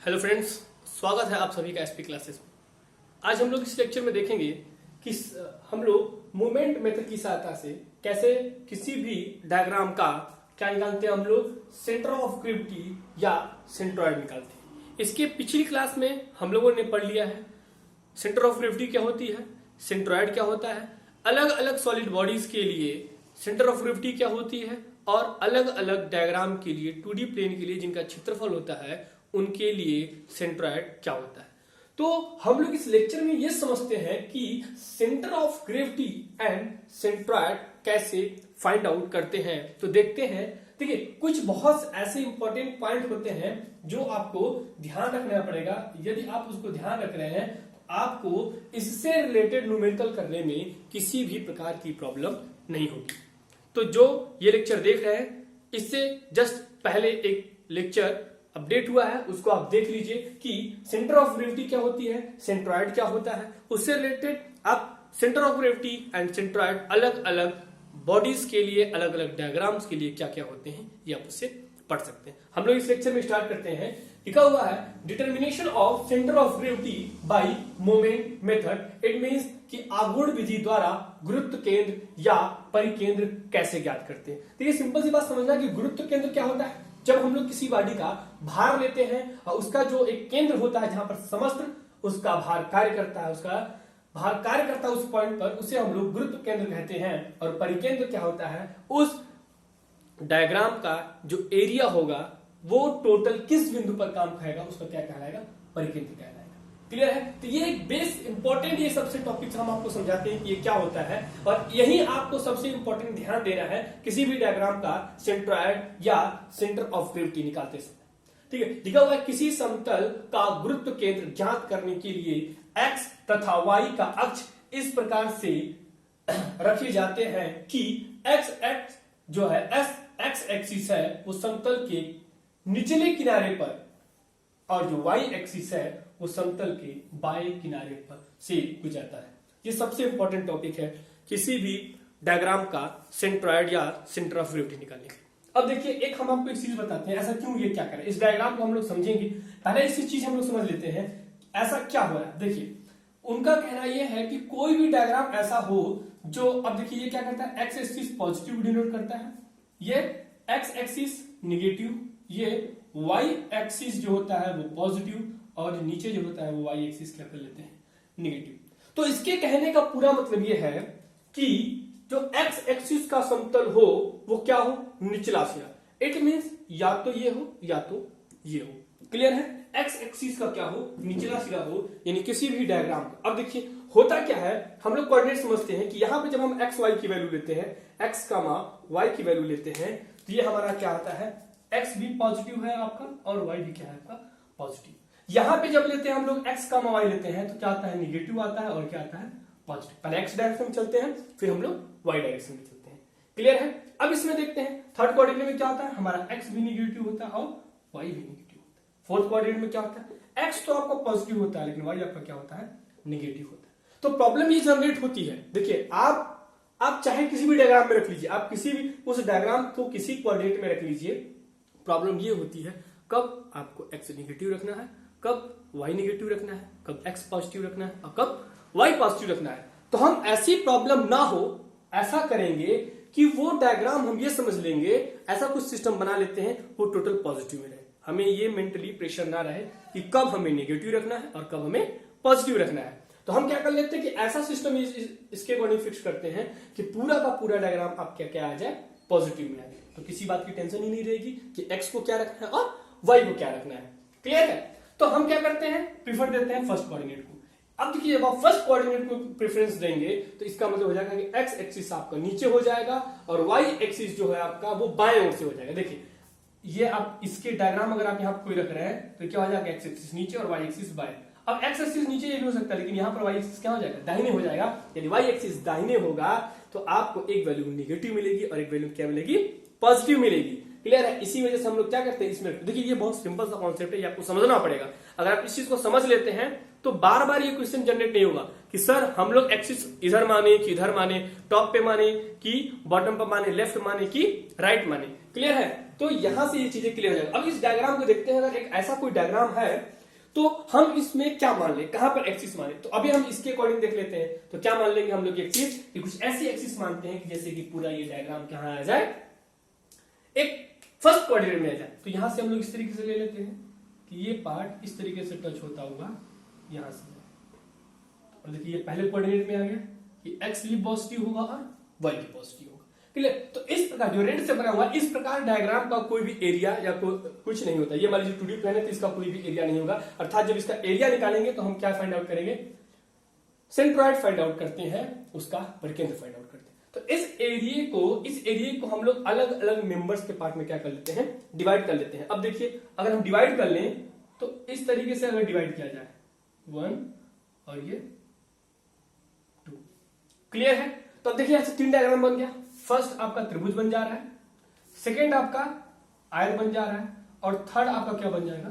Hello friends, स्वागत है आप सभी का एसपी क्लासेस में। आज हम लोग इस लेक्चर में देखेंगे कि हम लोग मोमेंट मेथड की सहायता से कैसे किसी भी डायग्राम का क्या निकालते हैं, हम लोग सेंटर ऑफ ग्रेविटी या सेंट्रॉइड निकालते हैं। इसके पिछली क्लास में हम लोगों ने पढ़ लिया है सेंटर ऑफ ग्रेविटी क्या होती है, सेंट्रॉइड क्या होता है, अलग अलग सॉलिड बॉडीज के लिए सेंटर ऑफ ग्रेविटी क्या होती है और अलग अलग डायग्राम के लिए 2D प्लेन के लिए जिनका क्षेत्रफल होता है उनके लिए सेंट्रॉइड क्या होता है। तो हम लोग इस लेक्चर में ये समझते हैं कि centre of gravity and centroid कैसे फाइंड आउट करते हैं। तो देखते हैं, देखिए कुछ बहुत ऐसे इंपॉर्टेंट पॉइंट होते हैं जो आपको ध्यान रखना पड़ेगा। यदि आप उसको ध्यान रख रहे हैं तो आपको इससे रिलेटेड न्यूमेरिकल करने में किसी भी प्रकार की प्रॉब्लम नहीं होगी। तो जो ये लेक्चर देख रहे हैं इससे जस्ट पहले एक लेक्चर अपडेट हुआ है, उसको आप देख लीजिए कि सेंटर ऑफ ग्रेविटी क्या होती है, सेंट्रॉइड क्या होता है। उससे रिलेटेड आप centre of gravity and centroid अलग अलग बॉडीज के लिए, अलग अलग डायग्राम्स के लिए क्या क्या होते हैं ये आप उससे पढ़ सकते हैं। हम लोग इस लेक्चर में स्टार्ट करते हैं। लिखा हुआ है determination of centre of gravity bye moment method. It means कि आघूर्ण विधि द्वारा गुरुत्व केंद्र या परिकेंद्र कैसे ज्ञात करते हैं। तो ये सिंपल सी बात समझना कि गुरुत्व केंद्र क्या होता है। जब हम लोग किसी बॉडी का भार लेते हैं और उसका जो एक केंद्र होता है जहां पर समस्त उसका भार कार्य करता है, उसका भार कार्य करता है उस पॉइंट पर, उसे हम लोग गुरुत्व केंद्र कहते हैं। और परिकेंद्र क्या होता है, उस डायग्राम का जो एरिया होगा वो टोटल किस बिंदु पर काम खाएगा उसका क्या कहलाएगा, परिकेंद्र कहलाएगा। क्लियर है। तो ये एक बेस इंपॉर्टेंट ये सबसे टॉपिक्स हम आपको समझाते हैं कि ये क्या होता है और यही आपको सबसे इंपॉर्टेंट ध्यान देना है किसी भी डायग्राम का सेंट्रॉइड या सेंटर ऑफ ग्रेविटी निकालते समय। ठीक है, लिखा हुआ है किसी समतल का गुरुत्व केंद्र ज्ञात करने के लिए एक्स तथा वाई का अक्ष इस प्रकार से रखे जाते हैं कि एक्स जो है एक्स एक्सिस है वो समतल के निचले किनारे पर और जो वाई एक्सिस है वो समतल के बाएं किनारे पर से गुजरता है। ये सबसे इंपॉर्टेंट टॉपिक है किसी भी डायग्राम का सेंट्रॉइड या सेंटर ऑफ ग्रेविटी निकालने के। अब देखिए एक हम आपको एक चीज बताते हैं ऐसा क्यों ये क्या करें, इस डायग्राम को हम लोग समझेंगे। पहले इसी चीज हम लोग समझ लेते हैं ऐसा क्या हो रहा है। देखिए उनका कहना यह है कि कोई भी डायग्राम ऐसा हो जो, अब देखिए ये क्या करता है, एक्स एक्सिस पॉजिटिव डिनोट करता है, ये एक्स एक्सिस निगेटिव, ये वाई एक्सिस जो होता है वो पॉजिटिव और नीचे जो होता है वो वाई एक्सिस क्या कर लेते हैं, नेगेटिव। तो इसके कहने का पूरा मतलब ये है कि जो एक्स एक्सिस का समतल हो वो क्या हो, निचला सिरा। इट मींस या तो ये हो या तो ये हो। क्लियर है, एक्स एक्सिस का क्या हो, निचला सिरा हो, यानी किसी भी डायग्राम का। अब देखिए होता क्या है, हम लोग कोऑर्डिनेट समझते हैं कि यहां पे जब हम एक्स वाई की वैल्यू लेते हैं, एक्स कामा वाई की वैल्यू लेते हैं तो ये हमारा क्या आता है, एक्स भी पॉजिटिव है आपका और वाई भी क्या है आपका, पॉजिटिव। यहां पे जब लेते हैं हम लोग एक्स कामा वाई लेते हैं तो क्या आता है, निगेटिव आता है और क्या आता है, पॉजिटिव। पहले एक्स डायरेक्शन में चलते हैं फिर हम लोग वाई डायरेक्शन में चलते हैं। क्लियर है। अब इसमें देखते हैं थर्ड कोऑर्डिनेट में क्या होता है, हमारा एक्स भी निगेटिव होता है और वाई भी निगेटिव होता है। फोर्थ कोऑर्डिनेट में क्या होता है, एक्स तो आपका पॉजिटिव होता है लेकिन वाई आपका क्या होता है, निगेटिव होता है। तो प्रॉब्लम ये जनरेट होती है। देखिए आप चाहे किसी भी डायग्राम में रख लीजिए, आप किसी भी उस डायग्राम को किसी कोऑर्डिनेट में रख लीजिए, प्रॉब्लम ये होती है कब आपको एक्स निगेटिव रखना है, कब वाई निगेटिव रखना है, कब एक्स पॉजिटिव रखना है और कब वाई पॉजिटिव रखना है। तो हम ऐसी प्रॉब्लम ना हो ऐसा करेंगे कि वो डायग्राम हम ये समझ लेंगे, ऐसा कुछ सिस्टम बना लेते हैं वो टोटल पॉजिटिव में रहे। हमें ये मेंटली प्रेशर ना रहे कि कब हमें नेगेटिव रखना है और कब हमें पॉजिटिव रखना है। तो हम क्या कर लेते हैं कि ऐसा सिस्टम इसके अकॉर्डिंग फिक्स करते हैं कि पूरा का पूरा डायग्राम आप क्या आ जाए, पॉजिटिव में आ जाए। तो किसी बात की टेंशन ही नहीं रहेगी कि एक्स को क्या रखना है और वाई को क्या रखना है। क्लियर है। तो हम क्या करते हैं, प्रीफर देते हैं फर्स्ट कोऑर्डिनेट को। अब देखिए जब आप फर्स्ट कोऑर्डिनेट को प्रेफरेंस देंगे तो इसका मतलब हो जाएगा कि एक्स एक्सिस आपका नीचे हो जाएगा और वाई एक्सिस जो है आपका वो बाएं ओर से हो जाएगा। देखिए ये आप इसके डायग्राम अगर आप यहाँ कोई रख रहे हैं तो क्या हो जाएगा, एक्स एक्सिस नीचे और वाई एक्सिस बाएं। अब एक्स एक्सिस नीचे ये भी हो सकता है लेकिन यहाँ पर वाई एक्सिस क्या हो जाएगा, दाहिने हो जाएगा। यदि वाई एक्सिस दाहिने होगा तो आपको एक वैल्यू नेगेटिव मिलेगी और एक वैल्यू क्या मिलेगी, पॉजिटिव मिलेगी। क्लियर है। इसी वजह से हम लोग क्या करते हैं इसमें, देखिए ये बहुत सिंपल सा कॉन्सेप्ट है, ये आपको समझना पड़ेगा। अगर आप इस चीज को समझ लेते हैं तो बार बार ये क्वेश्चन जनरेट नहीं होगा कि सर हम लोग एक्सिस इधर माने कि इधर माने, टॉप पे माने कि बॉटम पे माने, लेफ्ट माने कि राइट माने। क्लियर है। तो यहां से ये चीजें क्लियर हो जाएगा। अब इस डायग्राम को देखते हैं, अगर एक ऐसा कोई डायग्राम है तो हम इसमें क्या मान ले, कहां पर एक्सिस माने, तो अभी हम इसके अकॉर्डिंग देख लेते हैं। तो क्या मान लेंगे हम लोग एक चीज कि कुछ ऐसी एक्सिस मानते हैं कि जैसे कि पूरा ये डायग्राम कहां आ जाए, एक फर्स्ट क्वाड्रेंट में आ जाए। तो यहां से हम लोग इस तरीके से ले लेते हैं कि ये पार्ट इस तरीके से टच होता हुआ यहां से, और देखिए ये पहले क्वाड्रेंट में आ गया, ये एक्स भी पॉजिटिव होगा और वाई भी पॉजिटिव होगा। क्लियर? तो इस प्रकार जो रेड से बना हुआ इस प्रकार डायग्राम का कोई भी एरिया या कुछ नहीं होता। ये मान लीजिए 2D प्लेन है तो इसका कोई भी एरिया नहीं होगा, अर्थात जब इसका एरिया निकालेंगे तो हम क्या फाइंड आउट करेंगे, सेंट्रॉइड फाइंड आउट करते हैं, उसका परिकेंद्र फाइंड आउट करते हैं। तो इस एरिया को हम लोग अलग अलग मेंबर्स के पार्ट में क्या कर लेते हैं, डिवाइड कर लेते हैं। अब देखिए अगर हम डिवाइड कर लें तो इस तरीके से अगर डिवाइड किया जाए 1 और ये 2, क्लियर है? तो अब देखिए ऐसे 3 डायग्राम बन गया। फर्स्ट आपका त्रिभुज बन जा रहा है, सेकेंड आपका आयत बन जा रहा है, और थर्ड आपका क्या बन जाएगा,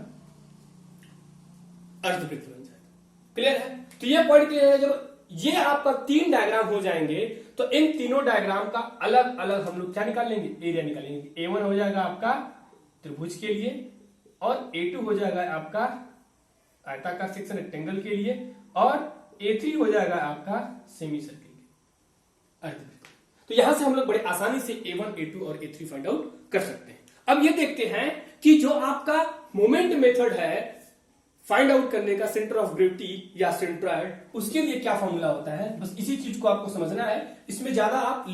अर्धवृत्त बन जाएगा। क्लियर है? तो ये पॉइंट क्लियर है। जब ये आपका 3 डायग्राम हो जाएंगे तो इन तीनों डायग्राम का अलग अलग हम लोग क्या निकाल लेंगे, एरिया निकालेंगे। A1 हो जाएगा आपका त्रिभुज के लिए, और A2 हो जाएगा आपका आयताकार सेक्शन रेक्टेंगल के लिए, और A3 हो जाएगा आपका सेमी सर्किल के अर्धवृत्त। तो यहां से हम लोग बड़े आसानी से A1, A2 और A3 फाइंड आउट कर सकते हैं। अब ये देखते हैं कि जो आपका मोमेंट मेथड है फाइंड आउट करने का, सेंटर ऑफ ग्रेविटी या सेंट्रॉइड, उसके लिए क्या फॉर्मूला होता है। बस इसी चीज को आपको समझना है। इसमें ज्यादा आप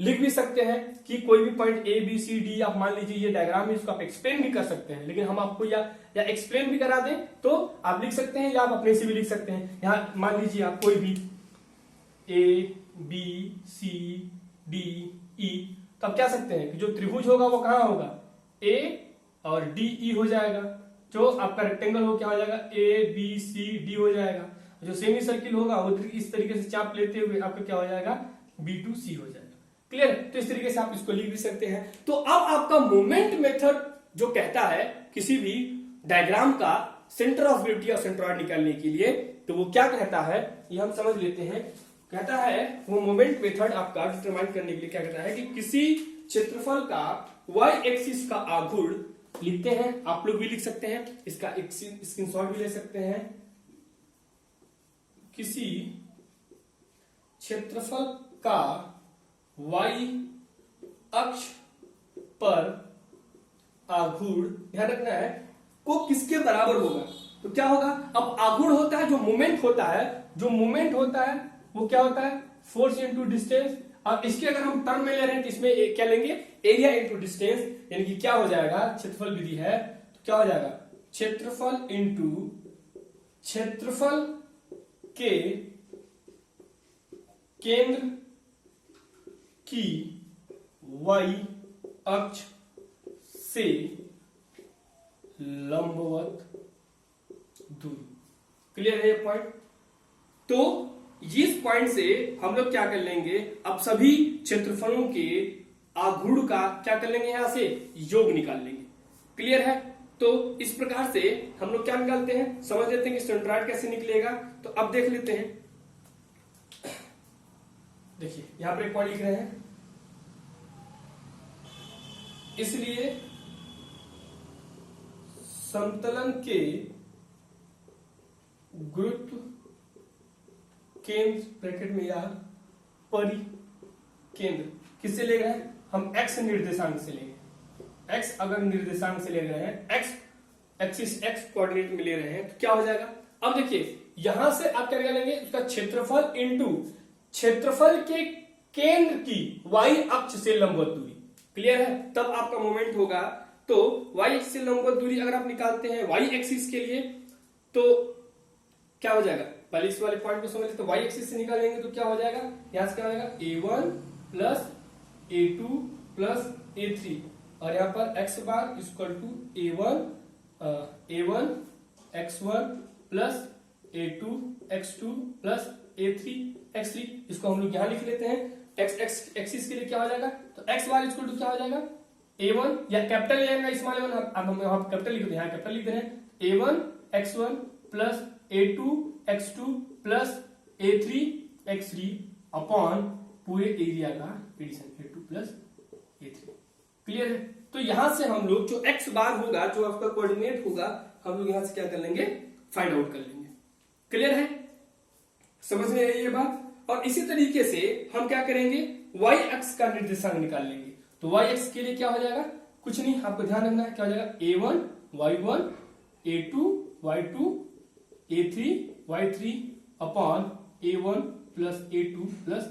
लिख भी सकते हैं कि कोई भी point A, B, C, D आप मान लीजिए ये डायग्राम है, इसको आप एक्सप्लेन भी कर सकते हैं, लेकिन हम आपको या एक्सप्लेन भी करा दें तो आप लिख सकते हैं, या आप अपने से भी लिख सकते हैं। यहां मान लीजिए आप कोई भी A, B, C, D, E, तो आप क्या सकते हैं कि जो त्रिभुज होगा वो कहां होगा, A और D, E हो जाएगा। जो आपका रेक्टेंगल हो क्या हो जाएगा, A, B, C, D हो जाएगा। जो सेमी सर्किल होगा वो इस तरीके से चाप लेते हुए आपका क्या हो जाएगा, B2, C हो जाएगा। क्लियर? तो इस तरीके से आप इसको लिख भी सकते हैं। तो अब आपका मोमेंट मेथड जो कहता है किसी भी डायग्राम का सेंटर ऑफ ग्रेविटी और सेंट्रॉइड निकालने के लिए, तो वो क्या कहता है ये हम समझ लेते हैं। कहता है वो मोमेंट मेथड आपका डिटरमाइन करने के लिए क्या कहता है कि किसी क्षेत्रफल का y एक्सिस का आघूर्ण लिखते हैं, आप लोग भी लिख सकते हैं, इसका एक स्क्रीनशॉट भी ले सकते हैं। किसी क्षेत्रफल का y अक्ष पर आघूर्ण, ध्यान रखना है, को किसके बराबर होगा। तो क्या होगा, अब आघूर्ण होता है जो मोमेंट होता है, जो मोमेंट होता है वो क्या होता है, फोर्स इनटू डिस्टेंस। अब इसके अगर हम टर्म में ले रहे हैं तो इसमें क्या लेंगे, एरिया इनटू डिस्टेंस, यानी कि क्या हो जाएगा, क्षेत्रफल विधि है तो क्या हो जाएगा, क्षेत्रफल इनटू क्षेत्रफल के केंद्र की y अक्ष से लंबवत दूरी। क्लियर है ये पॉइंट? तो इस पॉइंट से हम लोग क्या कर लेंगे, अब सभी क्षेत्रफलों के आघूर्ण का क्या कर लेंगे, यहां से योग निकाल लेंगे। क्लियर है? तो इस प्रकार से हम लोग क्या निकालते हैं, समझ लेते हैं कि सेंट्रॉइड कैसे निकलेगा। तो अब देख लेते हैं, देखिए यहां पर एक पॉइंट लिख रहे हैं, इसलिए समतलन के गुरुत्व केंद्र ब्रैकेट में या परिकेंद्र किससे ले रहे हैं, हम x निर्देशांक से लेंगे। x अगर निर्देशांक से ले रहे हैं, x एक्सिस x कोऑर्डिनेट में ले रहे हैं तो क्या हो जाएगा। अब देखिए यहां से आप क्या निकालेंगे, उसका क्षेत्रफल इनटू क्षेत्रफल के केंद्र की y अक्ष से लंबवत दूरी। क्लियर है? तब आपका मोमेंट होगा। तो y अक्ष से लंबवत दूरी अगर आप निकालते हैं y एक्सिस के लिए तो क्या हो जाएगा, पहले इस वाले पॉइंट को समझ लेते, तो y एक्सिस से निकालेंगे तो क्या हो जाएगा, यहां से क्या हो जाएगा, A1 plus A2 plus A3, और यहां पर x bar equal to A1 x1 plus A2 x2 plus A3 x3। इसको हम लोग यहां लिख लेते हैं। x एक्सिस के लिए क्या हो जाएगा, तो x बार इक्वल टू क्या हो जाएगा, A1 या कैपिटल A स्मॉल A1, अब हम यहां कैपिटल लिख रहे हैं, कैपिटल लिख रहे हैं, A1 x1 plus A2 x2 plus A3 x3 upon पूरे एरिया का addition A2 plus A3। Clear है? तो यहां से हम लोग जो एक्स बार होगा, जो आपका कोऑर्डिनेट होगा, हम लोग यहां से क्या कर लेंगे, फाइंड आउट कर लेंगे। क्लियर है, समझ में आई ये बात। और इसी तरीके से हम क्या करेंगे, वाई एक्स का निर्देशांक निकाल लेंगे। तो वाई एक्स के लिए क्या हो जाएगा, कुछ नहीं, आपको ध्यान रखना है, क्या हो जाएगा, a1 y1 a2 y2 a3 y3 upon a1 plus a2 plus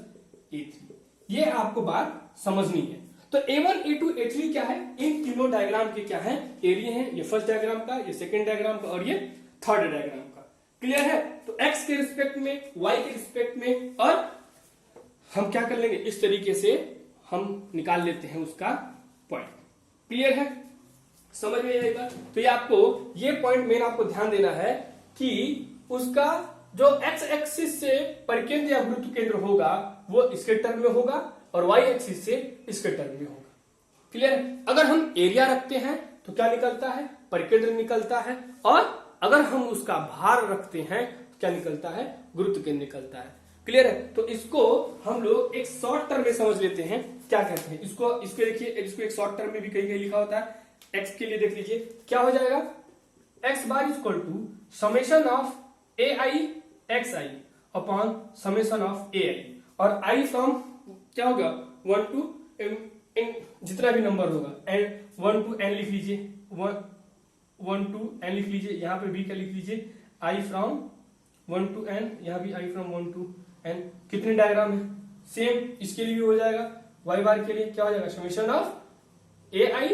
a3। ये आपको बात समझनी है। तो a1 a2 a3 क्या है, इन तीनों डायग्राम के क्या है, एरिया है। ये फर्स्ट डायग्राम का, ये सेकंड डायग्राम का और ये थर्ड डायग्राम का। क्लियर है। तो x के रिस्पेक्ट में, y के रिस्पेक्ट में, और हम क्या कर लेंगे, इस तरीके से हम निकाल लेते हैं उसका पॉइंट। क्लियर है, समझ में आएगा। तो ये आपको, ये पॉइंट मेन आपको ध्यान देना है कि उसका जो x एक्सिस से परिकेंद्र या गुरुत्व केंद्र होगा वो इसके टर्म में होगा और y एक्सिस से इसके टर्म में होगा। क्लियर है। अगर हम एरिया रखते हैं तो क्या निकलता है, परिकेंद्र निकलता है, और अगर हम उसका भार रखते हैं तो क्या निकलता है, गुरुत्व केंद्र निकलता है। क्लियर है। तो इसको हम लोग एक शॉर्ट टर्म में समझ लेते हैं, क्या कहते हैं इसको देखिए, इसको एक शॉर्ट टर्म में भी कहीं कहीं लिखा होता है। x के लिए देख लीजिए क्या हो जाएगा, x bar equal to summation of ai xi upon summation of ai, और i फ्रॉम क्या होगा 1 to n, जितना भी नंबर होगा, एंड 1 to n लिख लीजिए, 1 to n लिख लीजिए, यहाँ पे भी क्या लिख लीजिए, i फ्रॉम 1 to n, यहाँ भी i फ्रॉम 1 to n। कितने डायग्राम है, सेम इसके लिए भी हो जाएगा। y बार के लिए क्या हो जाएगा, summation of ai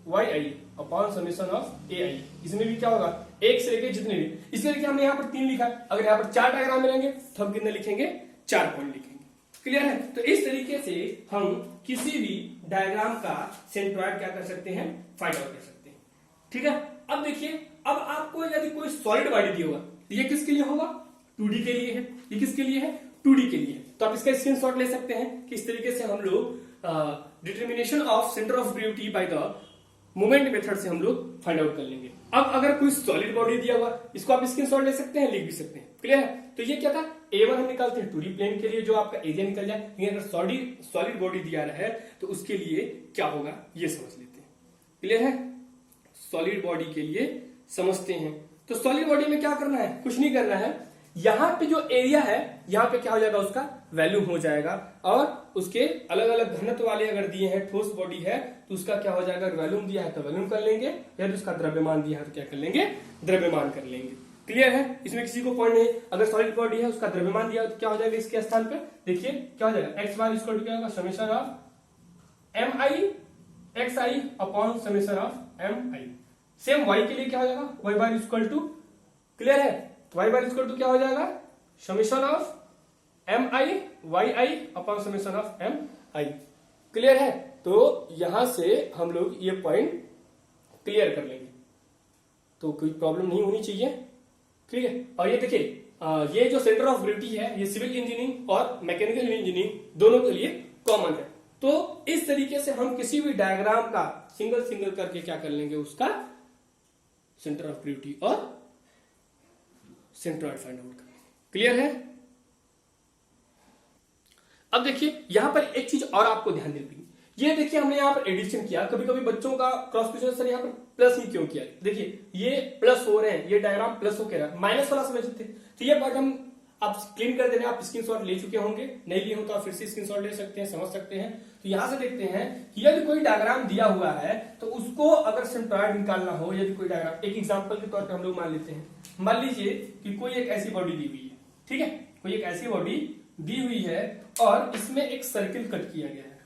yi upon summation of ai। इसमें भी क्या होगा, एक से लेके जितने भी, इसलिए देखिए हमने यहाँ पर 3 लिखा है, अगर यहाँ पर 4 डायग्राम मिलेंगे तो हम कितने लिखेंगे, 4 पॉइंट लिखेंगे। क्लियर है। तो इस तरीके से हम किसी भी डायग्राम का सेंट्रॉइड क्या कर सकते हैं, फाइंड आउट कर सकते हैं। ठीक है। अब देखिए, अब आपको यदि कोई सॉलिड बॉडी दी होगा, ये किसके लिए होगा, 2D के लिए है। ये किसके लिए है, 2D के लिए। तो आप इसका स्क्रीनशॉट ले सकते हैं कि इस तरीके से हम लोग determination of centre of gravity by the moment method से हम लोग फाइंड आउट कर लेंगे। अब अगर कोई सॉलिड बॉडी दिया हुआ, इसको आप स्क्रीनशॉट ले सकते हैं, लिख भी सकते हैं। क्लियर है। तो ये क्या था, A1 हम निकालते हैं 2D प्लेन के लिए, जो आपका एरिया निकल जाए। लेकिन अगर सॉलिड बॉडी दिया है तो उसके लिए क्या होगा, ये समझ लेते हैं। क्लियर है। सॉलिड बॉडी के लिए समझते हैं। तो सॉलिड बॉडी में क्या करना है, कुछ नहीं करना है। यहाँ पे जो एरिया है, यहाँ पे क्या हो जाएगा, उसका वैल्यू हो जाएगा, और उसके अलग अलग घनत्व वाले अगर दिए हैं, ठोस बॉडी है तो उसका क्या हो जाएगा, वैल्यूम दिया है तो वैल्यूम कर लेंगे, यदि उसका द्रव्यमान दिया है तो क्या कर लेंगे, द्रव्यमान कर लेंगे। क्लियर है। इसमें किसी को पॉइंट नहीं। अगर सॉलिड बॉडी है, उसका द्रव्यमान दिया तो क्या हो जाएगा, इसके स्थान पे देखिए क्या हो जाएगा, एक्स बार इक्वल टू क्या होगा, summation of M I X I upon summation of M I. Same Y के लिए क्या हो जाएगा, Y bar equal to, clear है, वाई बार इक्वल टू क्या हो जाएगा, summation of M I Y I upon summation of M I. Clear है। तो यहां से हम लोग ये पॉइंट क्लियर कर लेंगे, तो कोई प्रॉब्लम नहीं होनी चाहिए। क्लियर। और ये देखिए, ये जो सेंटर ऑफ ग्रेविटी है, ये सिविल इंजीनियरिंग और मैकेनिकल इंजीनियरिंग दोनों के लिए कॉमन है। तो इस तरीके से हम किसी भी डायग्राम का सिंगल सिंगल करके क्या कर लेंगे, उसका सेंटर ऑफ ग्रेविटी और सेंट्रॉइड फाइंड आउट कर लेंगे। क्लियर है। अब देखिए यहां पर एक चीज और आपको ध्यान देनी, ये देखिए हमने यहाँ पर एडिशन किया। कभी कभी बच्चों का क्रॉस क्वेश्चन, सर यहाँ पर प्लस ही क्यों किया, देखिए ये प्लस हो रहे हैं, ये डायग्राम प्लस हो रहा है, माइनस वाला समझते। तो ये पार्ट हम आप क्लीन कर देना, आप स्क्रीनशॉट ले चुके होंगे, नहीं लिए हो तो आप फिर से स्क्रीनशॉट ले सकते हैं, समझ सकते हैं। तो यहां से देखते हैं कि यदि कोई डायग्राम दिया हुआ है तो उसको अगर सेंट्रॉइड निकालना हो, यदि कोई डायग्राम, एक एग्जांपल के तौर पे हम लोग मान लेते हैं, मान लीजिए कि कोई एक ऐसी बॉडी दी हुई है, ठीक है, कोई एक ऐसी बॉडी दी हुई है और इसमें एक सर्किल कट किया गया है,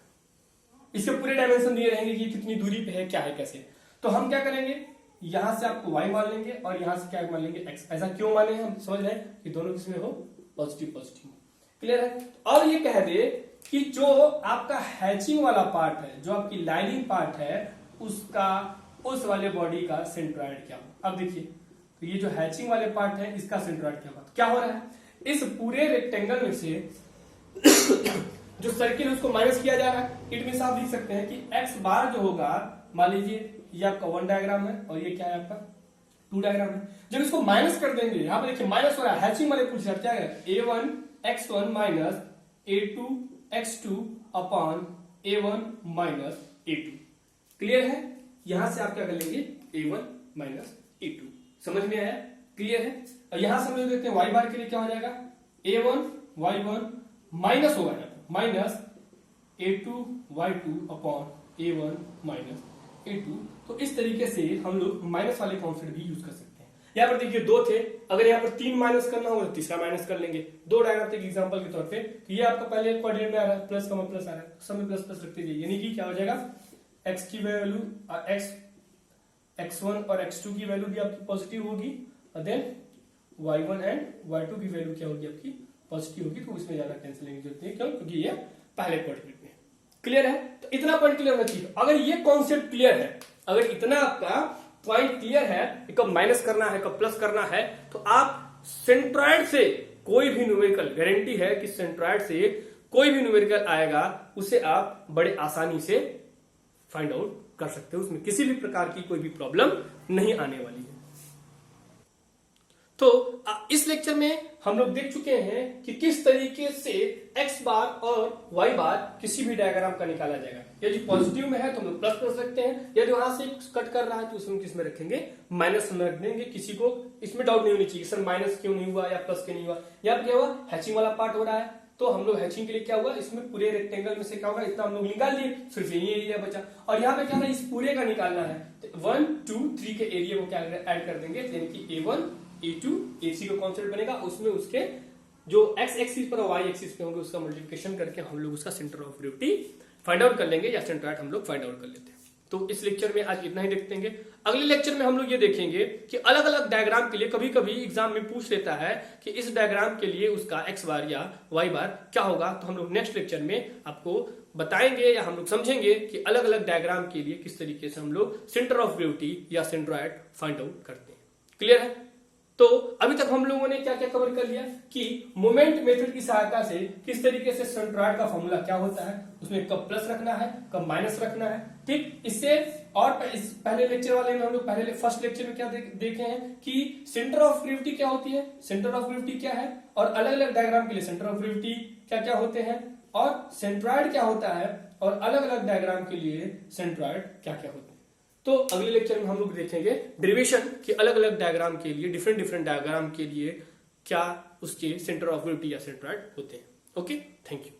इसके पूरे डायमेंशन दिए रहेंगे कि कितनी दूरी पे है, क्या है, कैसे। तो हम क्या करेंगे, यहां से आपको y मान लेंगे और यहां से क्या मान लेंगे x। ऐसा क्यों माने, हम समझ रहे हैं कि दोनों किसमें हो, पॉजिटिव पॉजिटिव। क्लियर है। और ये कह दे कि जो आपका हैचिंग वाला पार्ट है, जो आपकी लाइनिंग पार्ट है, उसका उस वाले बॉडी का सेंट्रॉइड क्या हो। अब देखिए, तो ये जो हैचिंग वाले पार्ट है, इसका सेंट्रॉइड क्या होगा, क्या हो रहा है, इस पूरे रेक्टेंगल में से जो सर्किल उसको माइनस किया जा रहा है। इट मींस आप लिख सकते हैं कि x बार जो होगा, मान लीजिए ये आपका 1 डायग्राम है और ये क्या है आपका 2 डायग्राम है। जब इसको माइनस कर देंगे, यहां पर देखिए माइनस हो रहा है, हैचिंग वाले पूछ रहा है क्या है, a1 x1 minus a2 x2 upon a1 minus a2। Clear है? यहां से आप क्या कर लेंगे, a1 माइनस a2। समझ में आया? क्लियर है? और यहां से हम लोग देखते हैं y बार के लिए क्या हो जाएगा, a1 y1 माइनस होगा यहाँ पे minus a2 y2 upon a1 minus a2। तो इस तरीके से हम लोग माइनस वाले कॉन्सेप्ट भी यूज कर सकते हैं। यहाँ पर देखिए दो थे, अगर यहाँ पर 3 माइनस करना होगा तो तीसरा माइनस कर लेंगे। दो डायग्राम थे एग्जांपल के तौर पे, तो ये आपका पहले क्वाड्रेंट में आ रहा है, प्लस का प्लस आ रहा है, सब में प्लस प्लस रखते जाइए, यानी कि क्या हो जाएगा, x की वैल्यू x1 और x2 की वैल्यू भी आपकी पॉजिटिव होगी, और देन y1 एंड y2 की वैल्यू क्या होगी आपकी पॉजिटिव होगी। तो इसमें ज्यादा टेंशन लेने की जरूरत नहीं, क्यों, क्योंकि ये पहले क्वाड्रेंट में। क्लियर है? तो इतना पॉइंट क्लियर होना चाहिए। अगर ये कॉन्सेप्ट क्लियर है, अगर इतना आपका पॉइंट क्लियर है, कब माइनस करना है कब प्लस करना है, तो आप सेंट्रॉइड से कोई भी न्यूमेरिकल, गारंटी है कि सेंट्रॉइड से कोई भी न्यूमेरिकल आएगा उसे आप बड़े आसानी से फाइंड आउट कर सकते हो, उसमें किसी भी प्रकार की कोई भी प्रॉब्लम नहीं आने वाली है। तो इस लेक्चर में हम लोग देख चुके हैं कि किस तरीके से x बार और y बार किसी भी डायग्राम का निकाला जाएगा। यदि पॉजिटिव में है तो हम लोग प्लस प्लस रखते हैं, यदि वहां से कट कर रहा है तो उसमें किस में रखेंगे, माइनस में रख देंगे। किसी को इसमें डाउट नहीं होनी चाहिए सर माइनस क्यों नहीं हुआ या प्लस क्यों नहीं हुआ। यहाँ पे क्या हुआ, हैचिंग वाला पार्ट हो रहा है, तो हम लोग हैचिंग के लिए क्या हुआ, इसमें पूरे रेक्टेंगल में से क्या होगा, इतना हम लोग निकाल लिए, सिर्फ यही एरिया बचा। और यहाँ पे क्या था, इस पूरे का निकालना है, तो 1 2 3 के एरिया को क्या ऐड कर देंगे, यानी कि a1 a2 ac का कॉन्सेप्ट बनेगा, उसमें उसके जो x एक्सिस पर और y एक्सिस पे होंगे उसका मल्टीप्लिकेशन करके हम लोग उसका centre of gravity find out कर लेंगे, या सेंट्रॉइड हम लोग फाइंड आउट कर लेते हैं। तो इस लेक्चर में आज इतना ही देखेंगे। अगले लेक्चर में हम लोग ये देखेंगे कि अलग अलग डायग्राम के लिए कभी कभी एग्जाम में पूछ लेता है कि इस डायग्राम के लिए उसका x बार या y बार क्या होगा। तो हम लोग नेक्स्ट लेक्चर में आपको बताएंगे या हम लोग समझेंगे कि अलग अलग डायग्राम के लिए किस तरीके से हम लोग सेंटर ऑफ ग्रेविटी या सेंट्रॉइड फाइंड आउट करते हैं। क्लियर है? तो अभी तक हम लोगों ने क्या क्या कवर कर लिया कि मोमेंट मेथड की सहायता से किस तरीके से सेंट्रॉइड का फॉर्मूला क्या होता है, उसमें कब प्लस रखना है कब माइनस रखना है। ठीक, इससे और इस पहले लेक्चर वाले में हम लोग पहले फर्स्ट लेक्चर में क्या देखे हैं कि सेंटर ऑफ ग्रेविटी क्या होती है, सेंटर ऑफ ग्रेविटी क्या है, और अलग अलग डायग्राम के लिए सेंटर ऑफ ग्रेविटी क्या क्या होते हैं, और सेंट्रॉइड क्या होता है, और अलग अलग डायग्राम के लिए सेंट्रॉइड क्या क्या होते हैं। तो अगले लेक्चर में हम लोग देखेंगे डेरिवेशन कि अलग अलग डायग्राम के लिए, डिफरेंट डिफरेंट डायग्राम के लिए क्या उसके सेंटर ऑफ ग्रेविटी या सेंट्रॉइड होते हैं। Okay, thank you.